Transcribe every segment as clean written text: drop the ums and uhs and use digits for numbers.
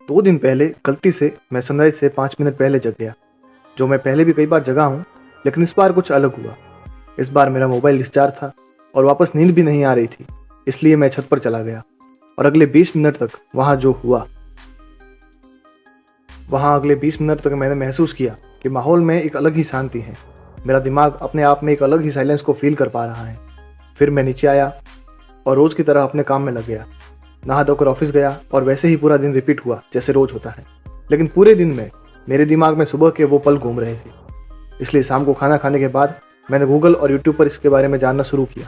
2 दिन पहले गलती से मैं सनराइज से 5 मिनट पहले जग गया। जो मैं पहले भी कई बार जगा हूँ, लेकिन इस बार कुछ अलग हुआ। इस बार मेरा मोबाइल डिस्चार्ज था और वापस नींद भी नहीं आ रही थी, इसलिए मैं छत पर चला गया और अगले 20 मिनट तक मैंने महसूस किया कि माहौल में एक अलग ही शांति है। मेरा दिमाग अपने आप में एक अलग ही साइलेंस को फील कर पा रहा है। फिर मैं नीचे आया और रोज़ की तरह अपने काम में लग गया। नहा धोकर ऑफिस गया और वैसे ही पूरा दिन रिपीट हुआ जैसे रोज होता है। लेकिन पूरे दिन में मेरे दिमाग में सुबह के वो पल घूम रहे थे। इसलिए शाम को खाना खाने के बाद मैंने गूगल और यूट्यूब पर इसके बारे में जानना शुरू किया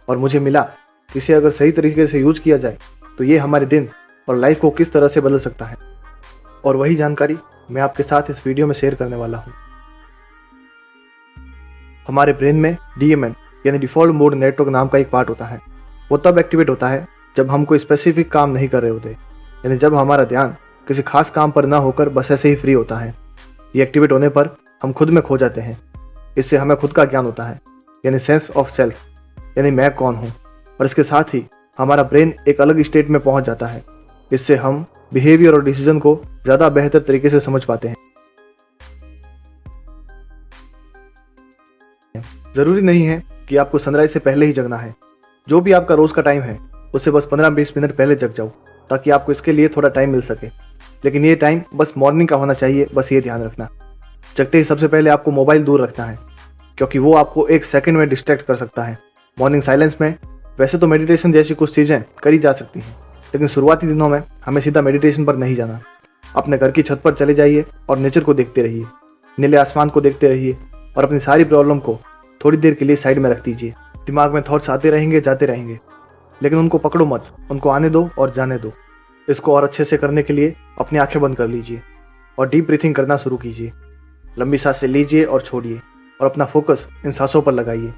और मुझे मिला कि इसे अगर सही तरीके से यूज किया जाए तो ये हमारे दिन और लाइफ को किस तरह से बदल सकता है। और वही जानकारी मैं आपके साथ इस वीडियो में शेयर करने वाला हूँ। हमारे ब्रेन में DMN यानी डिफॉल्ट मोड नेटवर्क नाम का एक पार्ट होता है। वो तब एक्टिवेट होता है जब हम कोई स्पेसिफिक काम नहीं कर रहे होते, यानी जब हमारा ध्यान किसी खास काम पर ना होकर बस ऐसे ही फ्री होता है। ये एक्टिवेट होने पर हम खुद में खो जाते हैं। इससे हमें खुद का ज्ञान होता है, यानी सेंस ऑफ सेल्फ, यानी मैं कौन हूँ। और इसके साथ ही हमारा ब्रेन एक अलग स्टेट में पहुंच जाता है। इससे हम बिहेवियर और डिसीजन को ज़्यादा बेहतर तरीके से समझ पाते हैं। ज़रूरी नहीं है कि आपको सनराइज से पहले ही जगना है। जो भी आपका रोज़ का टाइम है उससे बस 15-20 मिनट पहले जग जाओ, ताकि आपको इसके लिए थोड़ा टाइम मिल सके। लेकिन ये टाइम बस मॉर्निंग का होना चाहिए, बस ये ध्यान रखना। जगते ही सबसे पहले आपको मोबाइल दूर रखना है, क्योंकि वो आपको 1 सेकंड में डिस्ट्रैक्ट कर सकता है। मॉर्निंग साइलेंस में वैसे तो मेडिटेशन जैसी कुछ चीज़ें करी जा सकती हैं, लेकिन शुरुआती दिनों में हमें सीधा मेडिटेशन पर नहीं जाना। अपने घर की छत पर चले जाइए और नेचर को देखते रहिए, नीले आसमान को देखते रहिए और अपनी सारी प्रॉब्लम को थोड़ी देर के लिए साइड में रख दीजिए। दिमाग में थॉट्स आते रहेंगे जाते रहेंगे, लेकिन उनको पकड़ो मत, उनको आने दो और जाने दो। इसको और अच्छे से करने के लिए अपनी आंखें बंद कर लीजिए और डीप ब्रीथिंग करना शुरू कीजिए। लंबी सांसें लीजिए और छोड़िए और अपना फोकस इन सांसों पर लगाइए।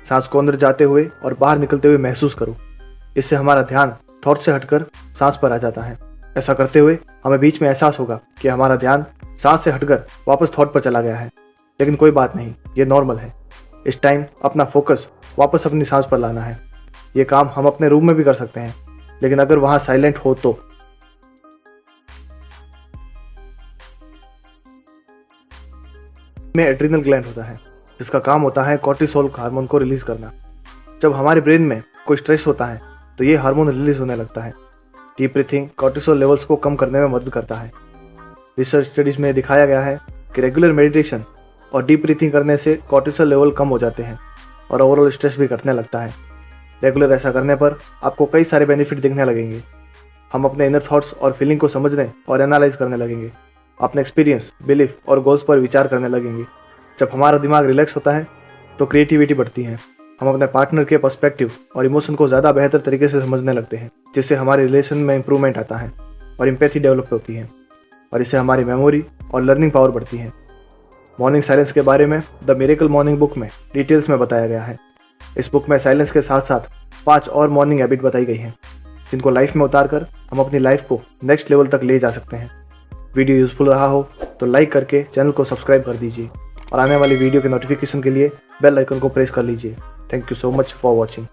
सांस को अंदर जाते हुए और बाहर निकलते हुए महसूस करो। इससे हमारा ध्यान थॉट से हटकर सांस पर आ जाता है। ऐसा करते हुए हमें बीच में एहसास होगा कि हमारा ध्यान सांस से हटकर वापस थॉट पर चला गया है, लेकिन कोई बात नहीं, ये नॉर्मल है। इस टाइम अपना फोकस वापस अपनी सांस पर लाना है। ये काम हम अपने रूम में भी कर सकते हैं, लेकिन अगर वहां साइलेंट हो तो। में एड्रिनल ग्लैंड होता है, जिसका काम होता है कॉर्टिसोल हार्मोन को रिलीज करना। जब हमारे ब्रेन में कोई स्ट्रेस होता है तो ये हार्मोन रिलीज होने लगता है। डीप ब्रीथिंग कॉर्टिसोल लेवल्स को कम करने में मदद करता है। रिसर्च स्टडीज में दिखाया गया है कि रेगुलर मेडिटेशन और डीप ब्रीथिंग करने से कॉर्टिसोल लेवल कम हो जाते हैं और ओवरऑल स्ट्रेस भी घटने लगता है। रेगुलर ऐसा करने पर आपको कई सारे बेनिफिट दिखने लगेंगे। हम अपने इनर थॉट्स और फीलिंग को समझने और एनालाइज करने लगेंगे। अपने एक्सपीरियंस, बिलीफ और गोल्स पर विचार करने लगेंगे। जब हमारा दिमाग रिलैक्स होता है तो क्रिएटिविटी बढ़ती है। हम अपने पार्टनर के पर्सपेक्टिव और इमोशन को ज़्यादा बेहतर तरीके से समझने लगते हैं, जिससे हमारे रिलेशन में इंप्रूवमेंट आता है और एम्पैथी डेवलप होती है, और इससे हमारी मेमोरी और लर्निंग पावर बढ़ती है। मॉर्निंग साइलेंस के बारे में द मिरेकल मॉर्निंग बुक में डिटेल्स में बताया गया है। इस बुक में साइलेंस के साथ साथ 5 और मॉर्निंग हैबिट बताई गई हैं, जिनको लाइफ में उतारकर हम अपनी लाइफ को नेक्स्ट लेवल तक ले जा सकते हैं। वीडियो यूजफुल रहा हो तो लाइक करके चैनल को सब्सक्राइब कर दीजिए और आने वाली वीडियो के नोटिफिकेशन के लिए बेल आइकन को प्रेस कर लीजिए। Thank you so much for watching.